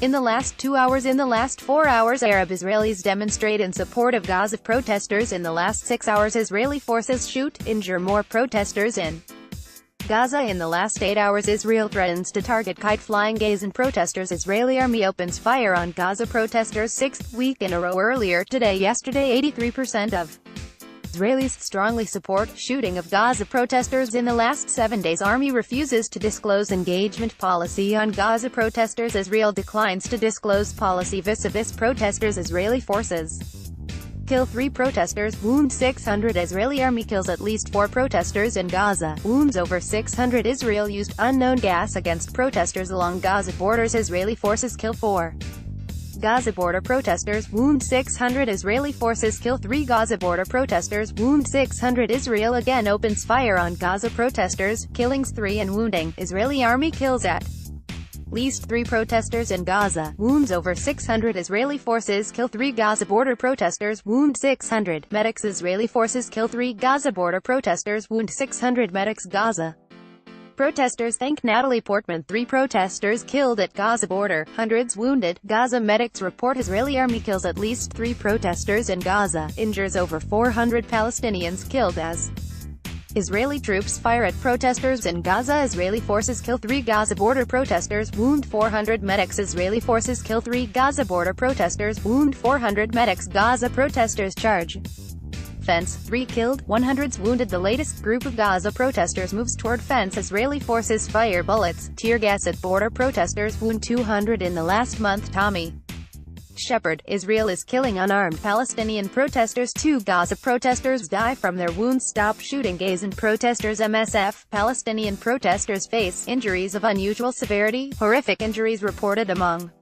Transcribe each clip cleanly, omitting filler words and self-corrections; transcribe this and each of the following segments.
In the last 4 hours, Arab Israelis demonstrate in support of Gaza protesters. In the last 6 hours, Israeli forces shoot, injure more protesters in Gaza. In the last 8 hours, Israel threatens to target kite-flying Gazan protesters. Israeli army opens fire on Gaza protesters 6th week in a row. Earlier yesterday, 83% of Israelis strongly support shooting of Gaza protesters. In the last 7 days, army refuses to disclose engagement policy on Gaza protesters. Israel declines to disclose policy vis-a-vis protesters. Israeli forces kill 3 protesters, wound 600. Israeli army kills at least 4 protesters in Gaza, wounds over 600. Israel used unknown gas against protesters along Gaza borders. Israeli forces kill 4 Gaza border protesters, wound 600. Israeli forces kill 3 Gaza border protesters, wound 600. Israel again opens fire on Gaza protesters, killings 3 and wounding. Israeli army kills at least 3 protesters in Gaza, wounds over 600. Israeli forces kill 3 Gaza border protesters, wound 600. Medics. Israeli forces kill 3 Gaza border protesters, wound 600. Medics. Gaza protesters thank Natalie Portman. 3 protesters killed at Gaza border, hundreds wounded. Gaza medics report Israeli army kills at least 3 protesters in Gaza, injures over 400 Palestinians killed as Israeli troops fire at protesters in Gaza. Israeli forces kill 3 Gaza border protesters, wound 400 medics. Israeli forces kill 3 Gaza border protesters, wound 400 medics. Gaza protesters charge fence, 3 killed, 100s wounded. The latest group of Gaza protesters moves toward fence. Israeli forces fire bullets, tear gas at border protesters, wound 200 in the last month. Tommy Shepherd. Israel is killing unarmed Palestinian protesters. 2 Gaza protesters die from their wounds. Stop shooting Gazan protesters. MSF. Palestinian protesters face injuries of unusual severity. Horrific injuries reported among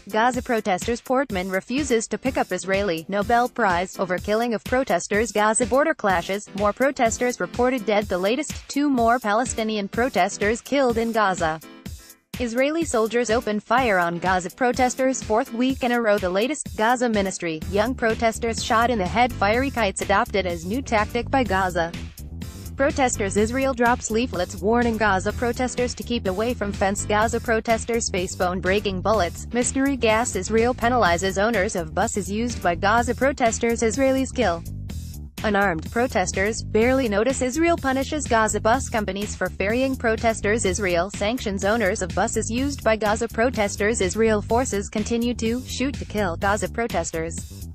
Gaza protesters. Portman refuses to pick up Israeli Nobel Prize over killing of protesters. Gaza border clashes, more protesters reported dead. The latest, 2 more Palestinian protesters killed in Gaza. Israeli soldiers open fire on Gaza protesters 4th week in a row. The latest, Gaza ministry, young protesters shot in the head. Fiery kites adopted as new tactic by Gaza protesters. Israel drops leaflets warning Gaza protesters to keep away from fence. Gaza protesters face bone-breaking bullets. Mystery gas. Israel penalizes owners of buses used by Gaza protesters. Israelis kill unarmed protesters, barely notice. Israel punishes Gaza bus companies for ferrying protesters. Israel sanctions owners of buses used by Gaza protesters. Israel forces continue to shoot to kill Gaza protesters.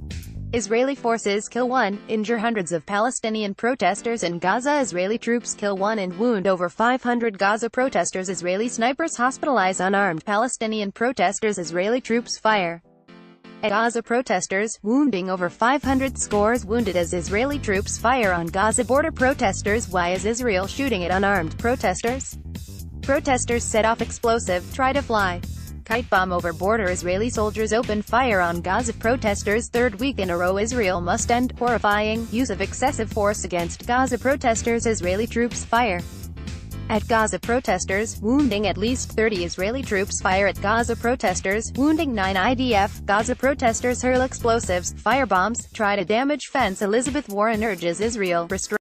Israeli forces kill 1, injure hundreds of Palestinian protesters in Gaza. Israeli troops kill 1 and wound over 500 Gaza protesters. Israeli snipers hospitalize unarmed Palestinian protesters. Israeli troops fire at Gaza protesters, wounding over 500. Scores wounded as Israeli troops fire on Gaza border protesters. Why is Israel shooting at unarmed protesters? Protesters set off explosive, try to fly kite bomb over border. Israeli soldiers open fire on Gaza protesters 3rd week in a row. Israel must end horrifying use of excessive force against Gaza protesters. Israeli troops fire at Gaza protesters, wounding at least 30. Israeli troops fire at Gaza protesters, wounding 9. IDF. Gaza protesters hurl explosives, firebombs, try to damage fence. Elizabeth Warren urges Israel restrain